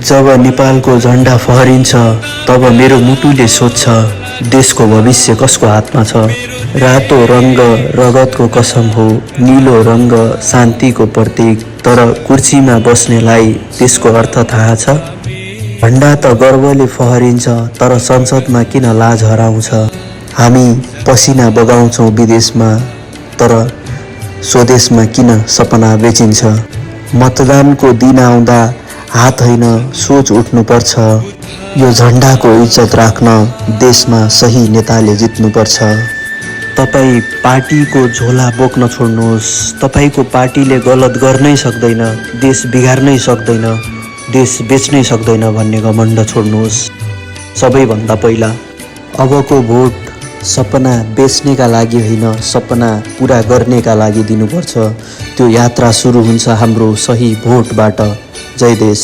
जब नेपालको झण्डा फहरिन्छ तब मेरो मुटुले सोध्छ देशको भविष्य कसको हातमा छ। रातो रङ्ग रगतको कसम हो, नीलो रङ्ग शान्तिको प्रतीक, तर कुर्सीमा बस्नेलाई त्यसको अर्थ थाहा छ। झण्डा त गर्वले फहरिन्छ तर संसदमा किन लाज हराउँछ। हामी पसिना बगाउँछौँ विदेशमा तर स्वदेशमा किन सपना बेचिन्छ। मतदानको दिन आउँदा हात होइन सोच उठ्नुपर्छ। यो झण्डाको इज्जत राख्न देशमा सही नेताले जित्नुपर्छ। तपाईँ पार्टीको झोला बोक्न छोड्नुहोस्। तपाईँको पार्टीले गलत गर्नै सक्दैन, देश बिगार्नै सक्दैन, देश बेच्नै सक्दैन भन्ने घमण्ड छोड्नुहोस्। सबैभन्दा पहिला अबको भोट सपना बेच्नेका लागि होइन, सपना पुरा गर्नेका लागि दिनुपर्छ। त्यो यात्रा सुरु हुन्छ हाम्रो सही भोटबाट। जय देश।